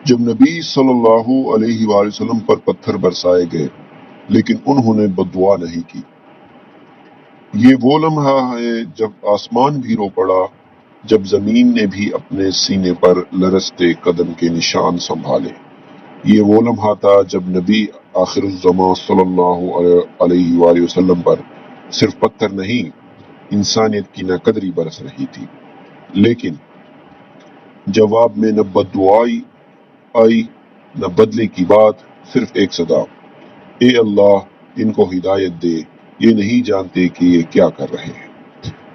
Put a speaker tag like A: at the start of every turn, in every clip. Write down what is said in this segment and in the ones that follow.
A: جب نبی صلی اللہ علیہ وآلہ وسلم پر پتھر برسائے گئے لیکن انہوں نے بددعا نہیں کی۔ یہ وہ لمحہ ہے جب آسمان بھی رو پڑا، جب زمین نے بھی اپنے سینے پر لرزتے قدم کے نشان سنبھالے۔ یہ وہ لمحہ تھا جب نبی آخر الزماں صلی اللہ علیہ وآلہ وسلم پر صرف پتھر نہیں، انسانیت کی ناقدری برس رہی تھی، لیکن جواب میں نہ بددعائی آئی نہ بدلے کی بات، صرف ایک صدا، اے اللہ ان کو ہدایت دے، یہ نہیں جانتے کہ یہ کیا کر رہے ہیں۔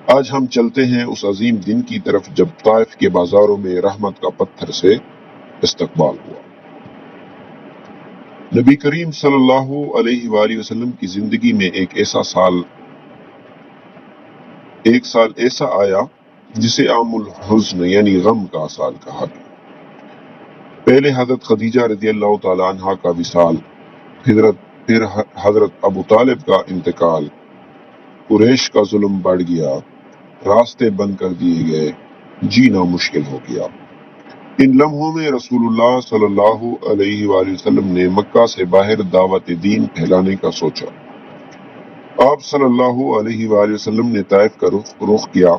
A: آج ہم چلتے ہیں اس عظیم دن کی طرف جب طائف کے بازاروں میں رحمت کا پتھر سے استقبال ہوا۔ نبی کریم صلی اللہ علیہ وآلہ وسلم کی زندگی میں ایک سال ایسا آیا جسے عام الحزن یعنی غم کا سال کہا گیا۔ پہلے حضرت خدیجہ رضی اللہ تعالیٰ عنہ کا وصال، پھر حضرت ابو طالب کا انتقال، قریش کا ظلم بڑھ گیا، راستے بند کر دیے گئے، جینا مشکل ہو گیا۔ ان لمحوں میں رسول اللہ صلی اللہ علیہ وآلہ وسلم نے مکہ سے باہر دعوت دین پھیلانے کا سوچا۔ آپ صلی اللہ علیہ وآلہ وسلم نے طائف کا رخ کیا۔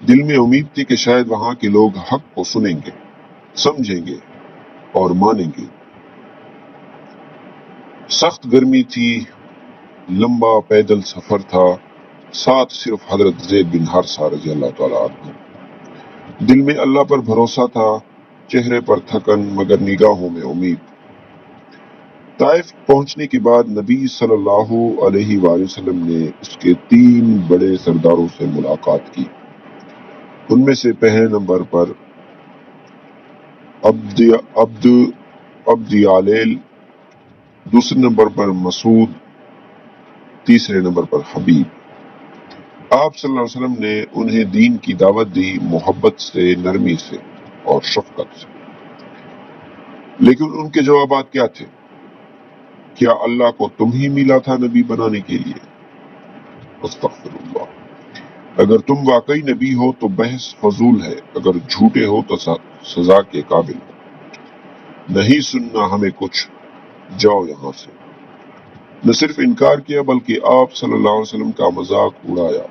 A: دل میں امید تھی کہ شاید وہاں کے لوگ حق کو سنیں گے، سمجھیں گے اور مانیں گے۔ سخت گرمی تھی، لمبا پیدل سفر تھا، ساتھ صرف حضرت زید بن حارثہ رضی اللہ تعالیٰ عنہ۔ دل میں اللہ پر بھروسہ تھا، چہرے پر تھکن مگر نگاہوں میں امید۔ طائف پہنچنے کے بعد نبی صلی اللہ علیہ وآلہ وسلم نے اس کے 3 بڑے سرداروں سے ملاقات کی۔ ان میں سے پہلے نمبر پر عبد یالیل، دوسرے نمبر پر مسعود، تیسرے نمبر پر حبیب۔ آپ صلی اللہ علیہ وسلم نے انہیں دین کی دعوت دی، محبت سے، نرمی سے اور شفقت سے۔ لیکن ان کے جوابات کیا تھے؟ کیا اللہ کو تم ہی ملا تھا نبی بنانے کے لیے؟ استغفر اللہ۔ اگر تم واقعی نبی ہو تو بحث فضول ہے، اگر جھوٹے ہو تو سزا کے قابل ہو۔ نہیں سننا ہمیں کچھ، جاؤ یہاں سے۔ نہ صرف انکار کیا بلکہ آپ صلی اللہ علیہ وسلم کا مذاق اڑایا،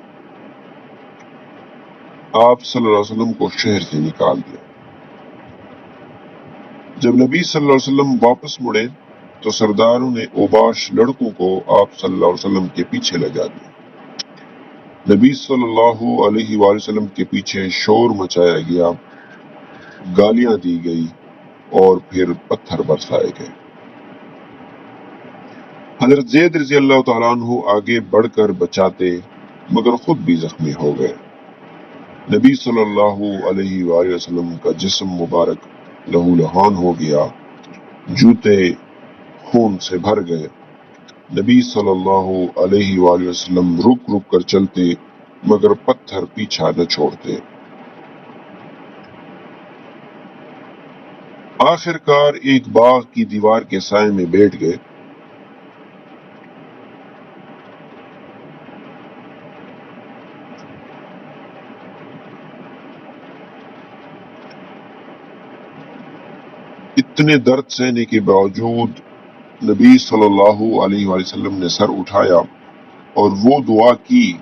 A: آپ صلی اللہ علیہ وسلم کو شہر سے نکال دیا۔ جب نبی صلی اللہ علیہ وسلم واپس مڑے تو سرداروں نے اوباش لڑکوں کو آپ صلی اللہ علیہ وسلم کے پیچھے لگا دیا۔ نبی صلی اللہ علیہ وآلہ وسلم کے پیچھے شور مچایا گیا، گالیاں دی گئی اور پھر پتھر برسائے گئے۔ حضرت زید رضی اللہ تعالیٰ عنہ آگے بڑھ کر بچاتے مگر خود بھی زخمی ہو گئے۔ نبی صلی اللہ علیہ وآلہ وسلم کا جسم مبارک لہو لہان ہو گیا، جوتے خون سے بھر گئے۔ نبی صلی اللہ علیہ وآلہ وسلم رک رک کر چلتے مگر پتھر پیچھا نہ چھوڑتے۔ آخر کار ایک باغ کی دیوار کے سائے میں بیٹھ گئے۔ اتنے درد سہنے کے باوجود نبی صلی اللہ علیہ وآلہ وسلم نے سر اٹھایا اور وہ دعا کی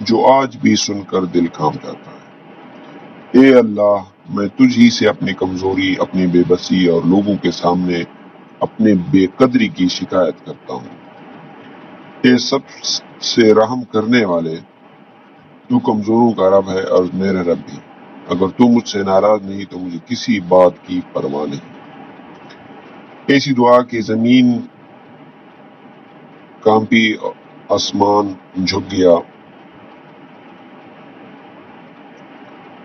A: جو آج بھی سن کر دل کانپ جاتا ہے۔ اے اللہ، میں تجھ ہی سے اپنی کمزوری، اپنی بے بسی اور لوگوں کے سامنے اپنے بے قدری کی شکایت کرتا ہوں۔ اے سب سے رحم کرنے والے، تو کمزوروں کا رب ہے اور میرا رب بھی۔ اگر تو مجھ سے ناراض نہیں تو مجھے کسی بات کی پرواہ نہیں۔ ایسی دعا کہ زمین کانپی، آسمان جھک گیا۔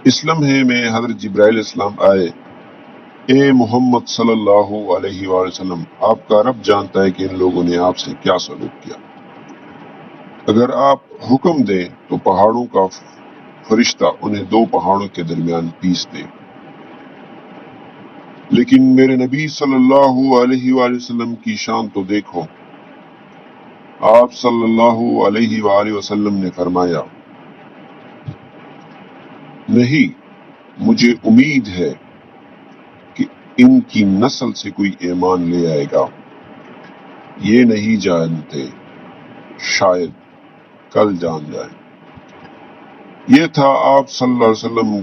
A: اس لمحے میں حضرت جبرائیل السلام آئے۔ اے محمد صلی اللہ علیہ وآلہ وسلم، آپ کا رب جانتا ہے کہ ان لوگوں نے آپ سے کیا سلوک کیا۔ اگر آپ حکم دیں تو پہاڑوں کا فرشتہ انہیں 2 پہاڑوں کے درمیان پیس دے۔ لیکن میرے نبی صلی اللہ علیہ وآلہ وسلم کی شان تو دیکھو۔ آپ صلی اللہ علیہ وآلہ وسلم نے فرمایا، نہیں، مجھے امید ہے کہ ان کی نسل سے کوئی ایمان لے آئے گا، یہ نہیں جانتے، شاید کل جان جائیں۔ یہ تھا آپ صلی اللہ علیہ وسلم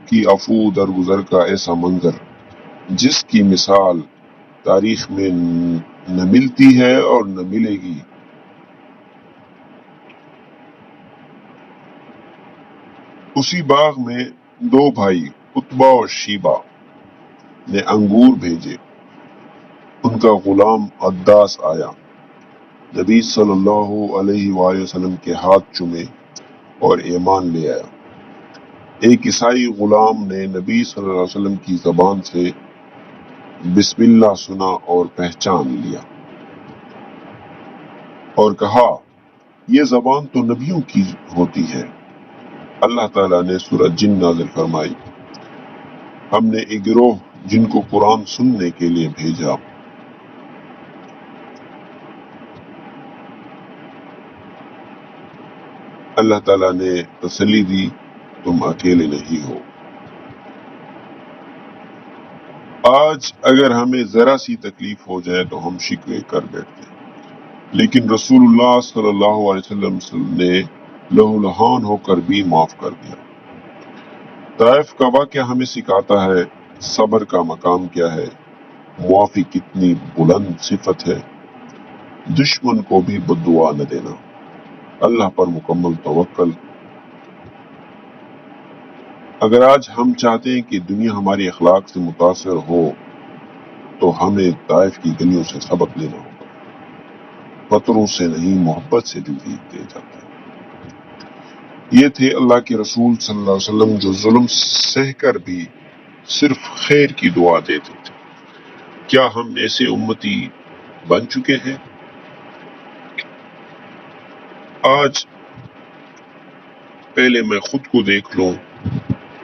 A: کی عفو درگزر کا ایسا منظر جس کی مثال تاریخ میں نہ ملتی ہے اور نہ ملے گی۔ اسی باغ میں دو بھائی عتبہ اور شیبہ نے انگور بھیجے، ان کا غلام عداس آیا، نبی صلی اللہ علیہ وآلہ وسلم کے ہاتھ چومے اور ایمان لے آیا۔ ایک عیسائی غلام نے نبی صلی اللہ علیہ وسلم کی زبان سے بسم اللہ سنا اور پہچان لیا اور کہا یہ زبان تو نبیوں کی ہوتی ہے۔ اللہ تعالیٰ نے سورہ جن نازل فرمائی، ہم نے ایک گروہ جن کو قرآن سننے کے لیے بھیجا، اللہ تعالیٰ نے تسلی دی تم اکیلے نہیں ہو۔ آج اگر ہمیں ذرا سی تکلیف ہو جائے تو ہم شکوے کر بیٹھتے ہیں، لیکن رسول اللہ صلی اللہ علیہ وسلم نے لہو لہان ہو کر بھی معاف کر دیا۔ طائف کا واقعہ ہمیں سکھاتا ہے صبر کا مقام کیا ہے، معافی کتنی بلند صفت ہے، دشمن کو بھی بددعا نہ دینا، اللہ پر مکمل توکل۔ اگر آج ہم چاہتے ہیں کہ دنیا ہماری اخلاق سے متاثر ہو تو ہمیں طائف کی گلیوں سے سبق لینا ہوگا، پتھروں سے نہیں محبت سے دل جیتے جاتے ہیں۔ یہ تھے اللہ کے رسول صلی اللہ علیہ وسلم جو ظلم سہ کر بھی صرف خیر کی دعا دیتے تھے۔ کیا ہم ایسے امتی بن چکے ہیں؟ آج پہلے میں خود کو دیکھ لوں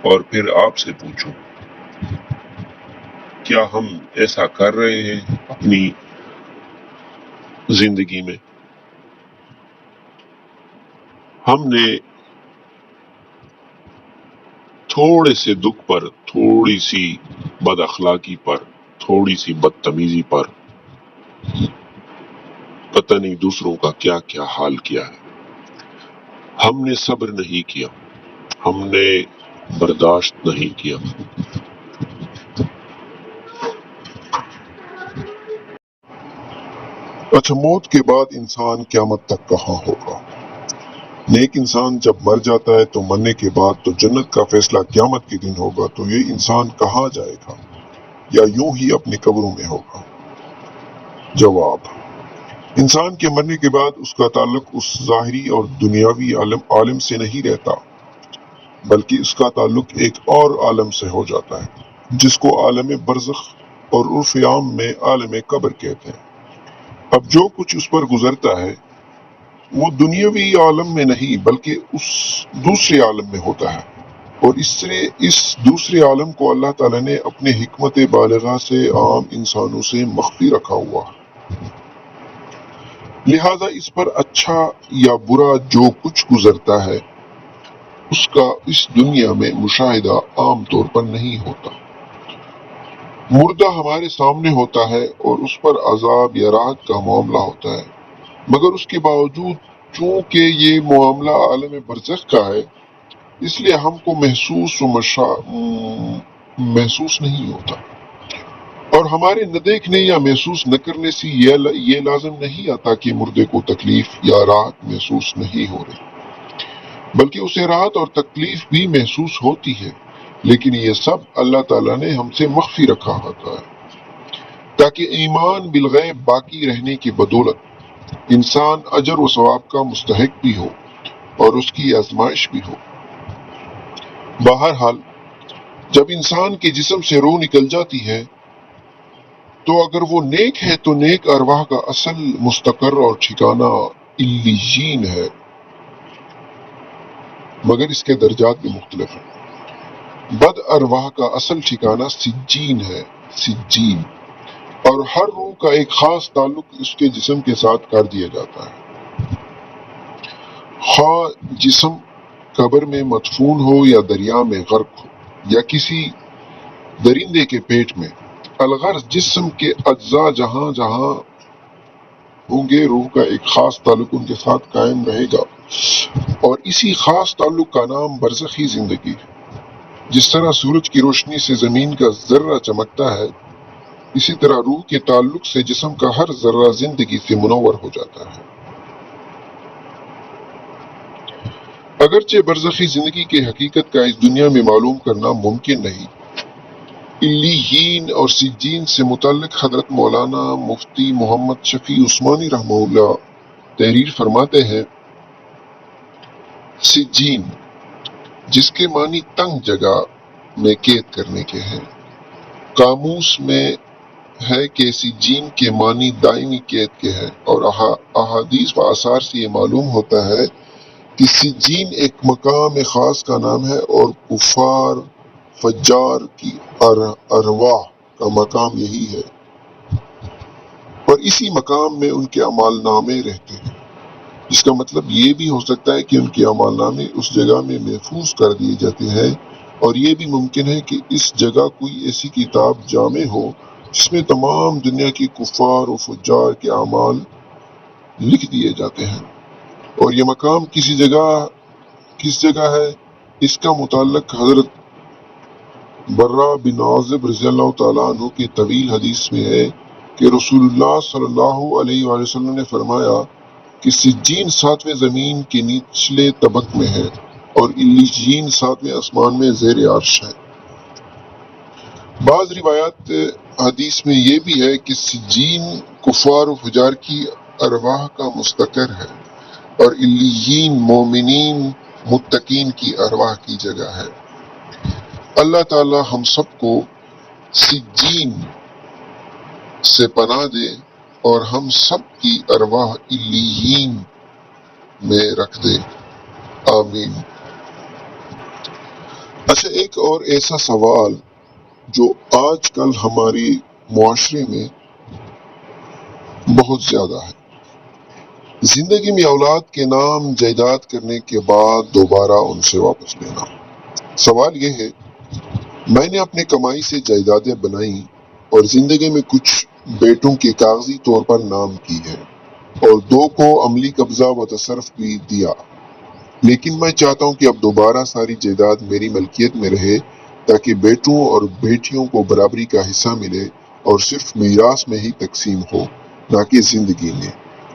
A: اور پھر آپ سے پوچھوں، کیا ہم ایسا کر رہے ہیں اپنی زندگی میں؟ ہم نے تھوڑے سے دکھ پر، تھوڑی سی بد اخلاقی پر، تھوڑی سی بدتمیزی پر پتہ نہیں دوسروں کا کیا کیا حال کیا ہے۔ ہم نے صبر نہیں کیا، ہم نے برداشت نہیں کیا۔ اچھا، موت کے بعد انسان قیامت تک کہاں ہوگا؟ نیک انسان جب مر جاتا ہے تو مرنے کے بعد تو جنت کا فیصلہ قیامت کے دن ہوگا، تو یہ انسان کہاں جائے گا یا یوں ہی اپنی قبروں میں ہوگا؟ جواب: انسان کے مرنے کے بعد اس کا تعلق اس ظاہری اور دنیاوی عالم سے نہیں رہتا، بلکہ اس کا تعلق ایک اور عالم سے ہو جاتا ہے جس کو عالم برزخ اور عرف عام میں عالم قبر کہتے ہیں۔ اب جو کچھ اس پر گزرتا ہے وہ دنیاوی عالم میں نہیں بلکہ اس دوسرے عالم میں ہوتا ہے، اور اس دوسرے عالم کو اللہ تعالیٰ نے اپنے حکمت بالغہ سے عام انسانوں سے مخفی رکھا ہوا ہے، لہذا اس پر اچھا یا برا جو کچھ گزرتا ہے اس کا اس دنیا میں مشاہدہ عام طور پر نہیں ہوتا۔ مردہ ہمارے سامنے ہوتا ہے اور اس پر عذاب یا راحت کا معاملہ ہوتا ہے، مگر اس کے باوجود چونکہ یہ معاملہ عالم برزخ کا ہے اس لیے ہم کو محسوس نہیں ہوتا، اور ہمارے نہ دیکھنے یا محسوس نہ کرنے سے یہ لازم نہیں آتا کہ مردے کو تکلیف یا راحت محسوس نہیں ہو رہی، بلکہ اسے راحت اور تکلیف بھی محسوس ہوتی ہے، لیکن یہ سب اللہ تعالیٰ نے ہم سے مخفی رکھا ہوتا ہے تاکہ ایمان بالغیب باقی رہنے کی بدولت انسان اجر و ثواب کا مستحق بھی ہو اور اس کی آزمائش بھی ہو۔ بہرحال جب انسان کے جسم سے روح نکل جاتی ہے تو اگر وہ نیک ہے تو نیک ارواح کا اصل مستقر اور ٹھکانہ علیین ہے، مگر اس کے درجات بھی مختلف ہیں۔ بد ارواح کا اصل ٹھکانہ سجین ہے، سجین، اور ہر روح کا ایک خاص تعلق اس کے جسم کے ساتھ کر دیا جاتا ہے، خواہ جسم قبر میں مدفون ہو یا دریا میں غرق ہو یا کسی درندے کے پیٹ میں۔ الغرض جسم کے اجزاء جہاں جہاں ہوں گے روح کا ایک خاص تعلق ان کے ساتھ قائم رہے گا، اور اسی خاص تعلق کا نام برزخی زندگی ہے۔ جس طرح سورج کی روشنی سے زمین کا ذرہ چمکتا ہے، اسی طرح روح کے تعلق سے جسم کا ہر ذرہ زندگی سے منور ہو جاتا ہے۔ اگرچہ برزخی زندگی کی حقیقت کا اس دنیا میں معلوم کرنا ممکن نہیں، علیین اور سجین سے متعلق حضرت مولانا مفتی محمد شفیع عثمانی رحمہ اللہ تحریر فرماتے ہیں، سجین جس کے معنی تنگ جگہ میں قید کرنے کے ہیں، قاموس میں ہے کہ سجین کے معنی دائمی قید کے ہیں، اور احادیث و آثار سے یہ معلوم ہوتا ہے کہ سجین ایک مقام خاص کا نام ہے، اور کفار فجار کی ارواح کا مقام یہی ہے، اور اسی مقام میں ان کے اعمال نامے رہتے ہیں۔ اس کا مطلب یہ بھی ہو سکتا ہے کہ ان کے اعمال نامے اس جگہ میں محفوظ کر دیے جاتے ہیں، اور یہ بھی ممکن ہے کہ اس جگہ کوئی ایسی کتاب جامع ہو جس میں تمام دنیا کی کفار و فجار کے اعمال لکھ دیے جاتے ہیں، اور یہ مقام کس جگہ ہے، اس کا متعلق حضرت برہ بن عازب رضی اللہ تعالیٰ عنہ کی طویل حدیث میں ہے کہ رسول اللہ صلی اللہ علیہ وآلہ وسلم نے فرمایا کہ سجین 7ویں زمین کے نچلے طبق میں ہے، اور علیین 7ویں آسمان میں زیر عرش ہے۔ بعض روایات حدیث میں یہ بھی ہے کہ سجین کفار و فجار کی ارواح کا مستقر ہے، اور علیین مومنین متقین کی ارواح کی جگہ ہے۔ اللہ تعالی ہم سب کو سجین سے پناہ دے اور ہم سب کی ارواح علیین میں رکھ دے، آمین۔ اچھا، ایک اور ایسا سوال جو آج کل ہماری معاشرے میں بہت زیادہ ہے، زندگی میں اولاد کے نام جائیداد کرنے کے بعد دوبارہ ان سے واپس لینا۔ سوال یہ ہے، میں نے اپنے کمائی سے جائیدادیں بنائیں اور زندگی میں کچھ بیٹوں کے کاغذی طور پر نام کی ہے، اور 2 کو عملی قبضہ و تصرف بھی دیا، لیکن میں چاہتا ہوں کہ اب دوبارہ ساری جائیداد میری ملکیت میں رہے تاکہ بیٹوں اور بیٹیوں کو برابری کا حصہ ملے اور صرف میراث میں ہی تقسیم ہو، نہ کہ زندگی میں۔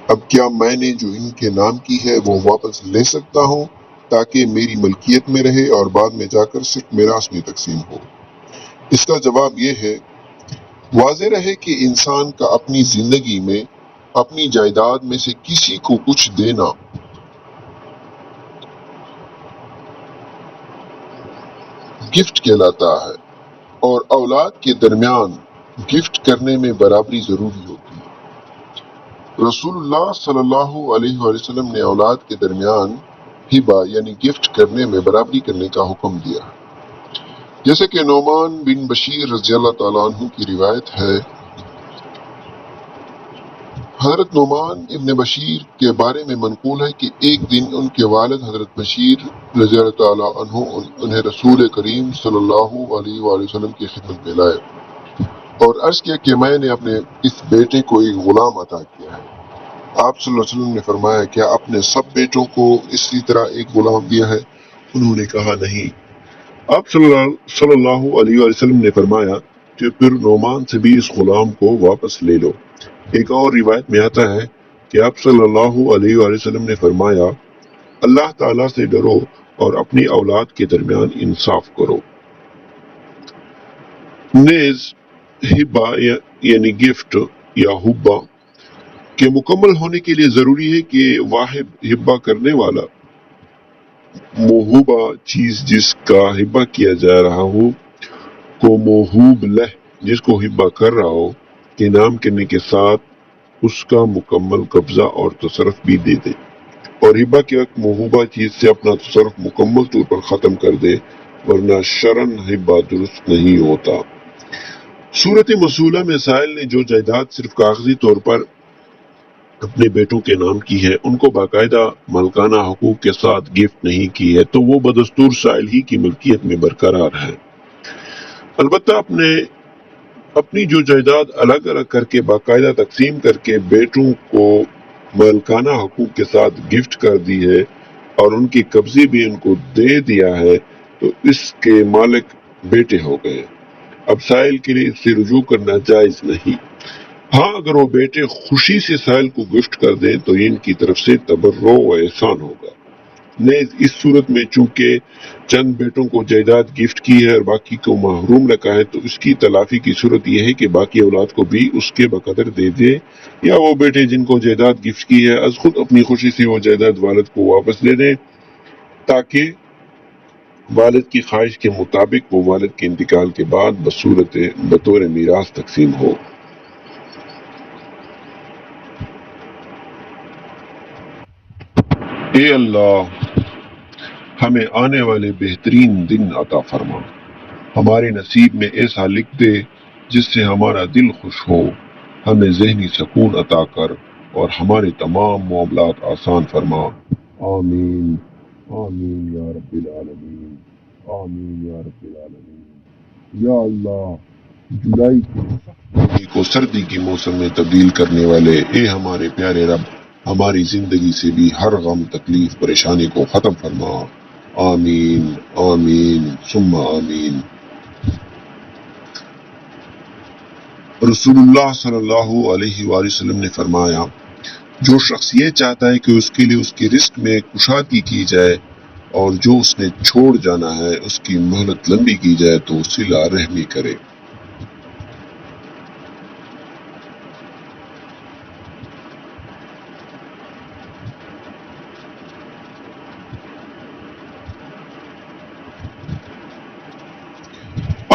A: اب کیا میں نے جو ان کے نام کی ہے وہ واپس لے سکتا ہوں تاکہ میری ملکیت میں رہے اور بعد میں جا کر صرف میراث میں تقسیم ہو؟ اس کا جواب یہ ہے، واضح رہے کہ انسان کا اپنی زندگی میں اپنی جائیداد میں سے کسی کو کچھ دینا گفٹ کہلاتا ہے، اور اولاد کے درمیان گفٹ کرنے میں برابری ضروری ہوتی ہے۔ رسول اللہ صلی اللہ علیہ وآلہ وسلم نے اولاد کے درمیان ہبہ یعنی گفٹ کرنے میں برابری کرنے کا حکم دیا، جیسے کہ نعمان بن بشیر رضی اللہ تعالیٰ عنہ کی روایت ہے۔ حضرت نعمان ابن بشیر کے بارے میں منقول ہے کہ ایک دن ان کے والد حضرت بشیر رضی اللہ تعالیٰ عنہ انہیں رسول کریم صلی اللہ علیہ وآلہ وسلم کی خدمت میں لائے اور عرض کیا کہ میں نے اپنے اس بیٹے کو ایک غلام عطا کیا ہے۔ آپ صلی اللہ علیہ وسلم نے فرمایا، کیا اپنے سب بیٹوں کو اسی طرح ایک غلام دیا ہے؟ انہوں نے کہا نہیں۔ آپ صلی اللہ علیہ وآلہ وسلم نے فرمایا کہ پھر نعمان سے بھی اس غلام کو واپس لے لو۔ ایک اور روایت میں آتا ہے کہ آپ صلی اللہ علیہ وآلہ وسلم نے فرمایا، اللہ تعالیٰ سے ڈرو اور اپنی اولاد کے درمیان انصاف کرو۔ نیز ہبہ یعنی گفٹ یا ہبہ کے مکمل ہونے کے لیے ضروری ہے کہ واحد ہبہ کرنے والا موہوبہ چیز جس کا ہبہ کیا جا رہا ہو کو موہوب لہ جس کو ہبہ کر رہا ہو کے نام کرنے کے ساتھ اس کا مکمل قبضہ اور تصرف بھی دے دے، اور ہبہ کے وقت موہوبہ چیز سے اپنا تصرف مکمل طور پر ختم کر دے، ورنہ شرعاً ہبہ درست نہیں ہوتا۔ صورت مسئولہ میں سائل نے جو جائیداد صرف کاغذی طور پر اپنے بیٹوں کے نام کی ہے، ان کو باقاعدہ مالکانہ حقوق کے ساتھ گفٹ نہیں کی ہے، تو وہ بدستور سائل ہی کی ملکیت میں برقرار ہے۔ البتہ اپنے اپنی جو جائیداد الگ الگ کر کے باقاعدہ تقسیم کر کے بیٹوں کو مالکانہ حقوق کے ساتھ گفٹ کر دی ہے اور ان کی قبضے بھی ان کو دے دیا ہے تو اس کے مالک بیٹے ہو گئے۔ اب سائل کے لیے اس سے رجوع کرنا جائز نہیں۔ ہاں اگر وہ بیٹے خوشی سے سائل کو گفٹ کر دیں تو ان کی طرف سے تبرع و احسان ہوگا۔ نیز اس صورت میں چونکہ چند بیٹوں کو جائیداد گفٹ کی ہے اور باقی کو محروم رکھا ہے تو اس کی تلافی کی صورت یہ ہے کہ باقی اولاد کو بھی اس کے بقدر دے دے، یا وہ بیٹے جن کو جائیداد گفٹ کی ہے از خود اپنی خوشی سے وہ جائیداد والد کو واپس دے دیں تاکہ والد کی خواہش کے مطابق وہ والد کے انتقال کے بعد بطور میراث تقسیم ہو۔ اے اللہ ہمیں آنے والے بہترین دن عطا فرما، ہمارے نصیب میں ایسا لکھ دے جس سے ہمارا دل خوش ہو، ہمیں ذہنی سکون عطا کر اور ہمارے تمام معاملات آسان فرما۔ آمین آمین یا رب العالمین، آمین یا رب العالمین۔ یا اللہ جولائی کی کو سردی کے موسم میں تبدیل کرنے والے اے ہمارے پیارے رب، ہماری زندگی سے بھی ہر غم تکلیف پریشانی کو ختم فرما۔ آمین آمین ثم آمین۔ رسول اللہ صلی اللہ علیہ وآلہ وسلم نے فرمایا، جو شخص یہ چاہتا ہے کہ اس کے لیے اس کے رزق میں کشادگی کی جائے اور جو اس نے چھوڑ جانا ہے اس کی مہلت لمبی کی جائے تو صلہ رحمی کرے۔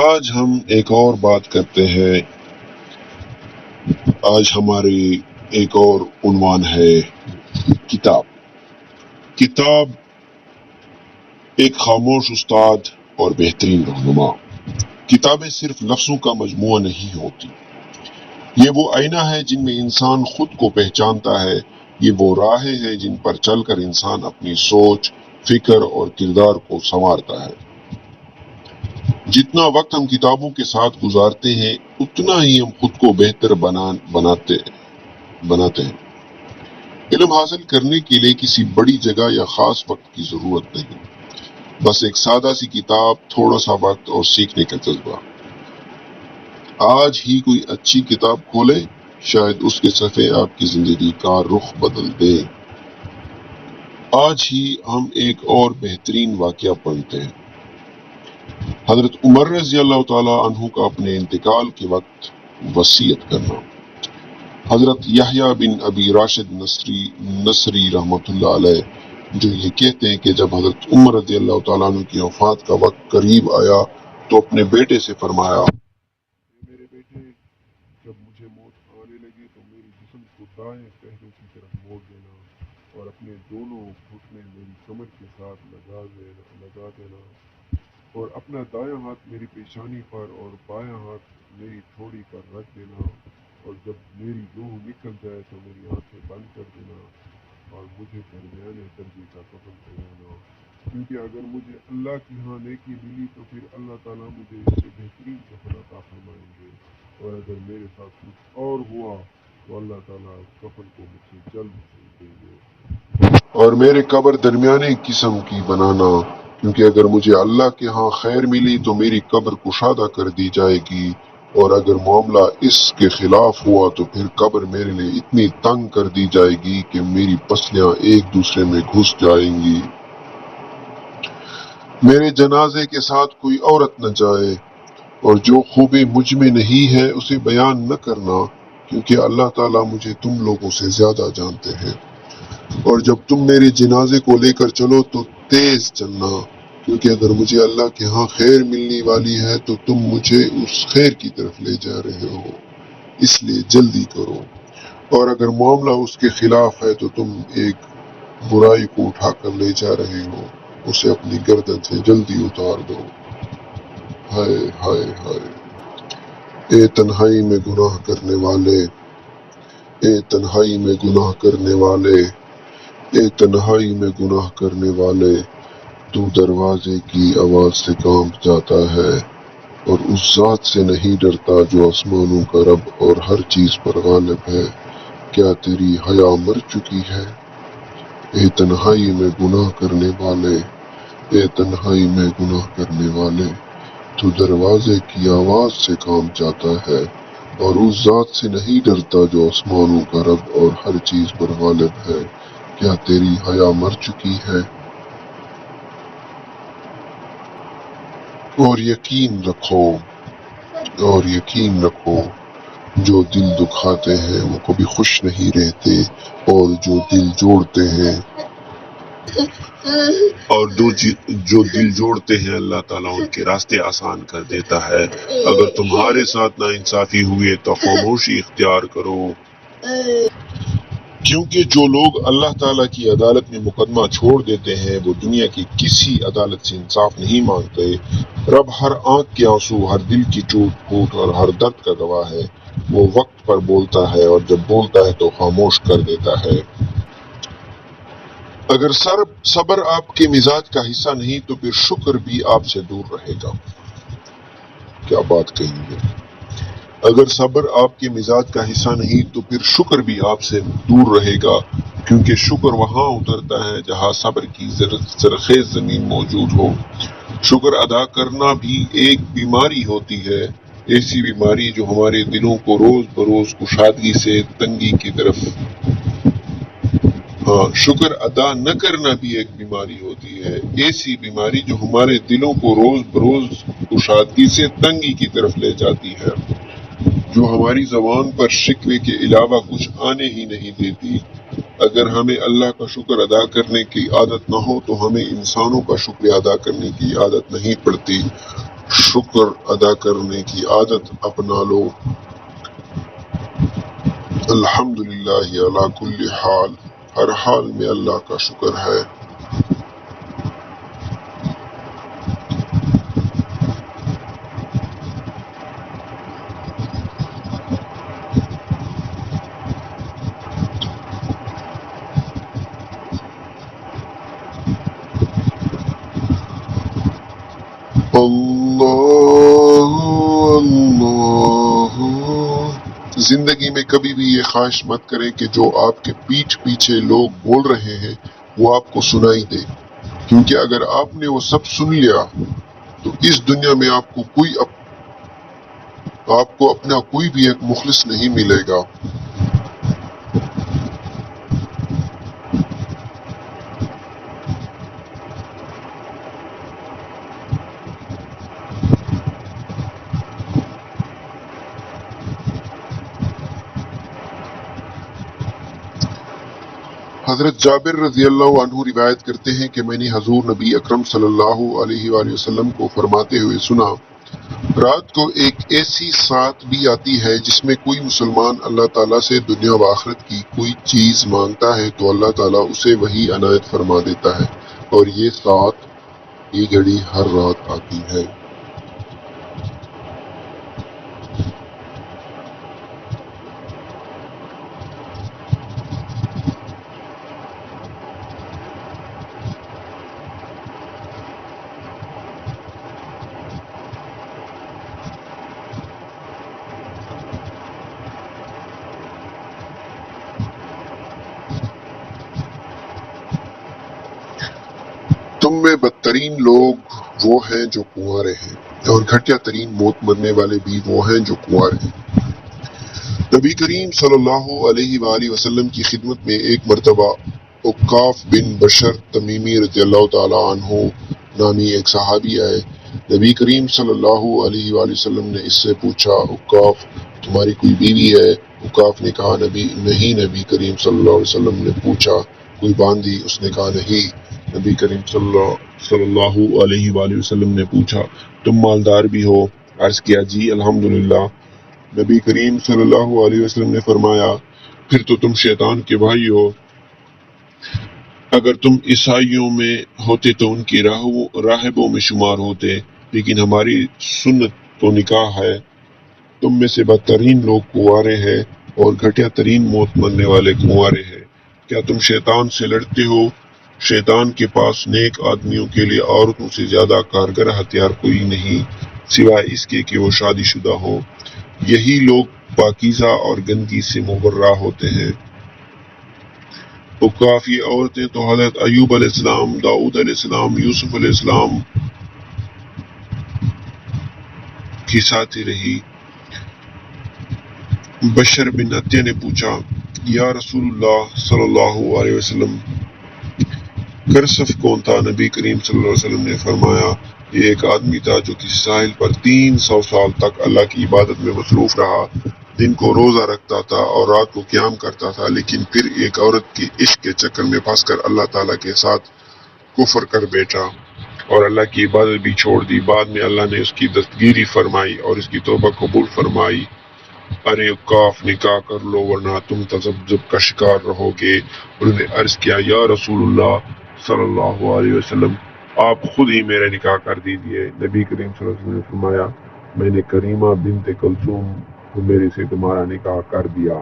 A: آج ہم ایک اور بات کرتے ہیں۔ آج ہماری ایک اور عنوان ہے کتاب۔ کتاب ایک خاموش استاد اور بہترین رہنما۔ کتابیں صرف لفظوں کا مجموعہ نہیں ہوتی، یہ وہ آئینہ ہے جن میں انسان خود کو پہچانتا ہے، یہ وہ راہیں ہیں جن پر چل کر انسان اپنی سوچ، فکر اور کردار کو سنوارتا ہے۔ جتنا وقت ہم کتابوں کے ساتھ گزارتے ہیں اتنا ہی ہم خود کو بہتر بناتے ہیں۔ علم حاصل کرنے کے لیے کسی بڑی جگہ یا خاص وقت کی ضرورت نہیں، بس ایک سادہ سی کتاب، تھوڑا سا وقت اور سیکھنے کا جذبہ۔ آج ہی کوئی اچھی کتاب کھولیں، شاید اس کے صفحے آپ کی زندگی کا رخ بدل دیں۔ آج ہی ہم ایک اور بہترین واقعہ پڑھتے ہیں۔ حضرت عمر رضی اللہ تعالیٰ عنہ کا اپنے انتقال کے وقت وصیت کرنا۔ حضرت یحییٰ بن ابی راشد نصری رحمۃ اللہ علیہ جو یہ کہتے ہیں کہ جب حضرت عمر رضی اللہ تعالیٰ عنہ کی وفات کا وقت قریب آیا تو اپنے بیٹے سے فرمایا، میرے بیٹے، جب مجھے موت آنے لگی تو میری جسم کو دائیں پہلو کی طرف موڑ دینا اور اپنے دونوں گھٹنے میری کمر کے ساتھ لگا دینا اور اپنا دایاں ہاتھ میری پیشانی پر اور بایاں ہاتھ میری تھوڑی پر رکھ دینا، اور جب میری روح نکل جائے تو میری آنکھیں بند کر دینا اور مجھے درمیانے درجے کا کفن پہنانا، کیونکہ اگر مجھے اللہ کی ہاں نیکی ملی تو پھر اللہ تعالیٰ مجھے اس سے بہترین کفن عطا فرمائیں گے، اور اگر میرے ساتھ کچھ اور ہوا تو اللہ تعالیٰ اس کفن کو مجھ سے جلد دیں گے، اور میرے قبر درمیانے قسم کی بنانا، کیونکہ اگر مجھے اللہ کے ہاں خیر ملی تو میری قبر کشادہ کر دی جائے گی، اور اگر معاملہ اس کے خلاف ہوا تو پھر قبر میرے لیے اتنی تنگ کر دی جائے گی کہ میری پسلیاں ایک دوسرے میں گھس جائیں گی۔ میرے جنازے کے ساتھ کوئی عورت نہ جائے، اور جو خوبی مجھ میں نہیں ہے اسے بیان نہ کرنا، کیونکہ اللہ تعالیٰ مجھے تم لوگوں سے زیادہ جانتے ہیں، اور جب تم میرے جنازے کو لے کر چلو تو تیز چلنا، کیونکہ اگر مجھے اللہ کے ہاں خیر ملنے والی ہے تو تم مجھے اس خیر کی طرف لے جا رہے ہو، اس لیے جلدی کرو، اور اگر معاملہ اس کے خلاف ہے تو تم ایک برائی کو اٹھا کر لے جا رہے ہو، اسے اپنی گردن سے جلدی اتار دو۔ ہائے ہائے ہائے، اے تنہائی میں گناہ کرنے والے، اے تنہائی میں گناہ کرنے والے، اے تنہائی میں گناہ کرنے والے، تو دروازے کی آواز سے کانپ جاتا ہے، اور اس ذات سے نہیں ڈرتا جو آسمانوں کا رب اور ہر چیز پر غالب ہے، کیا تیری حیا مر چکی ہے؟ اے تنہائی میں گناہ کرنے والے، اے تنہائی میں گناہ کرنے والے، تو دروازے کی آواز سے کام جاتا ہے، اور اس ذات سے نہیں ڈرتا جو آسمانوں کا رب اور ہر چیز پر غالب ہے، کیا تیری حیا مر چکی ہے؟ اور یقین رکھو جو دل دکھاتے ہیں وہ کبھی خوش نہیں رہتے، اور جو دل جوڑتے ہیں اللہ تعالیٰ ان کے راستے آسان کر دیتا ہے۔ اگر تمہارے ساتھ ناانصافی ہوئے تو خاموشی اختیار کرو، کیونکہ جو لوگ اللہ تعالیٰ کی عدالت میں مقدمہ چھوڑ دیتے ہیں وہ دنیا کی کسی عدالت سے انصاف نہیں مانگتے۔ رب ہر آنکھ کے آنسو، ہر دل کی ٹوٹ پھوٹ اور ہر درد کا گواہ ہے۔ وہ وقت پر بولتا ہے اور جب بولتا ہے تو خاموش کر دیتا ہے۔ اگر صبر آپ کے مزاج کا حصہ نہیں تو پھر شکر بھی آپ سے دور رہے گا۔ کیا بات کہی ہے! اگر صبر آپ کے مزاج کا حصہ نہیں تو پھر شکر بھی آپ سے دور رہے گا، کیونکہ شکر وہاں اترتا ہے جہاں صبر کی زرخیز زمین موجود ہو۔ شکر ادا کرنا بھی ایک بیماری ہوتی ہے، ایسی بیماری جو ہمارے دلوں کو روز بروز کشادگی سے تنگی کی طرف شکر ادا نہ کرنا بھی ایک بیماری ہوتی ہے، ایسی بیماری جو ہمارے دلوں کو روز بروز کشادگی سے تنگی کی طرف لے جاتی ہے، جو ہماری زبان پر شکوے کے علاوہ کچھ آنے ہی نہیں دیتی۔ اگر ہمیں اللہ کا شکر ادا کرنے کی عادت نہ ہو تو ہمیں انسانوں کا شکر ادا کرنے کی عادت نہیں پڑتی۔ شکر ادا کرنے کی عادت اپنا لو۔ الحمدللہ علی کل حال، ہر حال میں اللہ کا شکر ہے۔ اللہ زندگی میں کبھی بھی یہ خواہش مت کریں کہ جو آپ کے پیٹھ پیچھے لوگ بول رہے ہیں وہ آپ کو سنائی دے، کیونکہ اگر آپ نے وہ سب سن لیا تو اس دنیا میں آپ کو اپنا کوئی بھی ایک مخلص نہیں ملے گا۔ حضرت جابر رضی اللہ عنہ روایت کرتے ہیں کہ میں نے حضور نبی اکرم صلی اللہ علیہ وآلہ وسلم کو فرماتے ہوئے سنا، رات کو ایک ایسی سات بھی آتی ہے جس میں کوئی مسلمان اللہ تعالیٰ سے دنیا و آخرت کی کوئی چیز مانگتا ہے تو اللہ تعالیٰ اسے وہی عنایت فرما دیتا ہے، اور یہ سات یہ گھڑی ہر رات آتی ہے۔ تم میں بدترین لوگ وہ ہیں جو کنوارے ہیں، اور گھٹیا ترین موت مرنے والے بھی وہ ہیں جو کنوارے ہیں۔ نبی کریم صلی اللہ علیہ وآلہ وسلم کی خدمت میں ایک مرتبہ عکاف بن بشر تمیمی رضی اللہ تعالی عنہ نامی ایک صحابی آئے۔ نبی کریم صلی اللہ علیہ وآلہ وسلم نے اس سے پوچھا، عکاف تمہاری کوئی بیوی ہے؟ عکاف نے کہا نہیں۔ نبی کریم صلی اللہ علیہ وسلم نے پوچھا کوئی باندھی؟ اس نے کہا نہیں۔ نبی کریم صلی اللہ علیہ وآلہ وسلم نے پوچھا تم مالدار بھی ہو؟ عرض کیا جی الحمدللہ۔ نبی کریم صلی اللہ علیہ وسلم نے فرمایا پھر تو تم شیطان کے بھائی ہو۔ اگر تم عیسائیوں میں ہوتے تو ان کی راہبوں میں شمار ہوتے، لیکن ہماری سنت تو نکاح ہے۔ تم میں سے بدترین لوگ کنوارے ہیں، اور گھٹیا ترین موت مرنے والے کنوارے ہیں۔ کیا تم شیطان سے لڑتے ہو؟ شیطان کے پاس نیک آدمیوں کے لیے عورتوں سے زیادہ کارگر ہتھیار کوئی نہیں۔ سوائے اس کے کہ وہ شادی شدہ ہوں، یہی لوگ پاکیزہ اور گندگی سے مبرہ ہوتے ہیں۔ وہ کافی عورتیں تو حضرت ایوب علیہ السلام، داؤد علیہ السلام، یوسف علیہ السلام کی ساتھی رہی۔ بشر بن عطیہ نے پوچھا، یا رسول اللہ صلی اللہ علیہ وسلم، کرسف کون تھا؟ نبی کریم صلی اللہ علیہ وسلم نے فرمایا، یہ ایک آدمی تھا جو کسی ساحل پر 300 سال تک اللہ کی عبادت میں مصروف رہا، دن کو روزہ رکھتا تھا اور رات کو قیام کرتا تھا، لیکن پھر ایک عورت کی عشق کے چکر میں پھنس کر اللہ تعالیٰ کے ساتھ کفر کر بیٹھا اور اللہ کی عبادت بھی چھوڑ دی۔ بعد میں اللہ نے اس کی دستگیری فرمائی اور اس کی توبہ قبول فرمائی۔ ارے کاف، نکاح کر لو ورنہ تم تذبذب کا شکار رہو گے۔ انہوں نے عرض کیا، یا رسول اللہ صلی اللہ علیہ وسلم، آپ خود ہی میرا نکاح کر دیجئے۔ نبی کریم صلی اللہ علیہ وسلم نے فرمایا، میں نے کریمہ بنت کلثوم میرے سے تمہارا نکاح کر دیا۔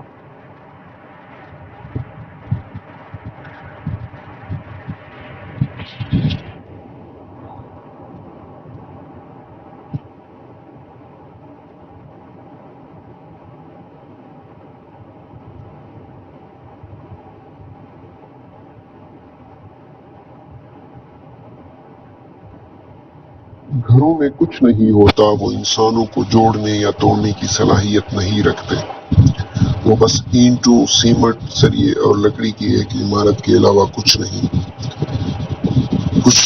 A: گھروں میں کچھ نہیں ہوتا، وہ انسانوں کو جوڑنے یا توڑنے کی صلاحیت نہیں رکھتے۔ وہ بس اینٹوں، سیمنٹ، سریے اور لکڑی کی ایک عمارت کے علاوہ کچھ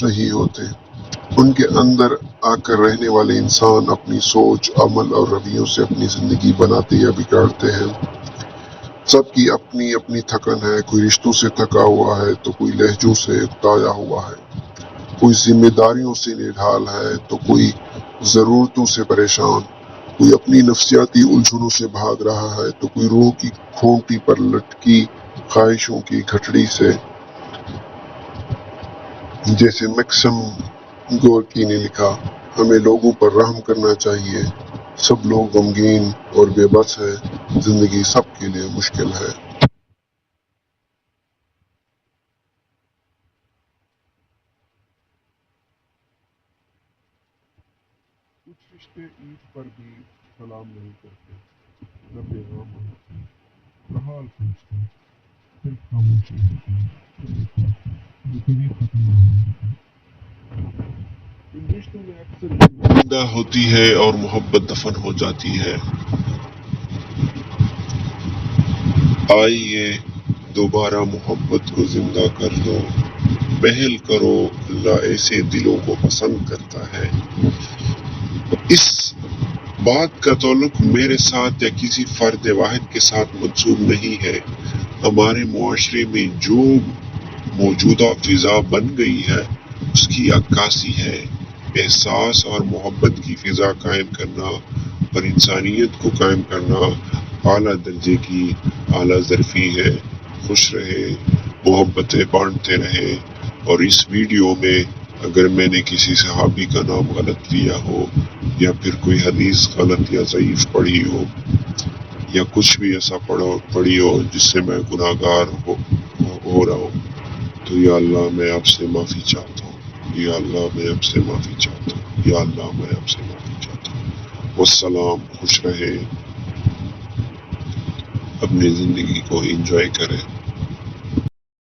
A: نہیں ہوتے۔ ان کے اندر آ کر رہنے والے انسان اپنی سوچ، عمل اور رویوں سے اپنی زندگی بناتے یا بگاڑتے ہیں۔ سب کی اپنی اپنی تھکن ہے، کوئی رشتوں سے تھکا ہوا ہے تو کوئی لہجوں سے اکتایا ہوا ہے، کوئی ذمہ داریوں سے نڈھال ہے تو کوئی ضرورتوں سے پریشان، کوئی اپنی نفسیاتی الجھنوں سے بھاگ رہا ہے تو کوئی روح کی کھونٹی پر لٹکی خواہشوں کی گھٹڑی سے۔ جیسے میکسم گورکی نے لکھا، ہمیں لوگوں پر رحم کرنا چاہیے، سب لوگ غمگین اور بے بس ہے، زندگی سب کے لیے مشکل ہے۔ کچھ رشتے عید پر بھی سلام نہیں کرتے، نہ پیغام ہوتے، نہ حال پوچھتے، صرف خاموشی ہوتی ہے جو کبھی ختم نہیں ہوتی۔ ان رشتوں میں اکثر زندہ ہوتی ہے اور محبت دفن ہو جاتی ہے۔ آئیے دوبارہ محبت کو زندہ کر دو، پہل کرو، اللہ ایسے دلوں کو پسند کرتا ہے۔ اس بات کا تعلق میرے ساتھ یا کسی فرد واحد کے ساتھ منسوب نہیں ہے۔ ہمارے معاشرے میں جو موجودہ فضا بن گئی ہے اس کی عکاسی ہے۔ احساس اور محبت کی فضا قائم کرنا اور انسانیت کو قائم کرنا اعلیٰ درجے کی اعلیٰ ظرفی ہے۔ خوش رہے، محبتیں بانٹتے رہیں۔ اور اس ویڈیو میں اگر میں نے کسی صحابی کا نام غلط لیا ہو یا پھر کوئی حدیث غلط یا ضعیف پڑھی ہو یا کچھ بھی ایسا پڑھی ہو جس سے میں گناہگار ہو رہا ہوں، تو یا اللہ میں آپ سے معافی چاہتا ہوں، یا اللہ میں آپ سے معافی چاہتا ہوں، یا اللہ میں آپ سے معافی چاہتا ہوں۔ والسلام، خوش رہے، اپنی زندگی کو انجوائے کریں۔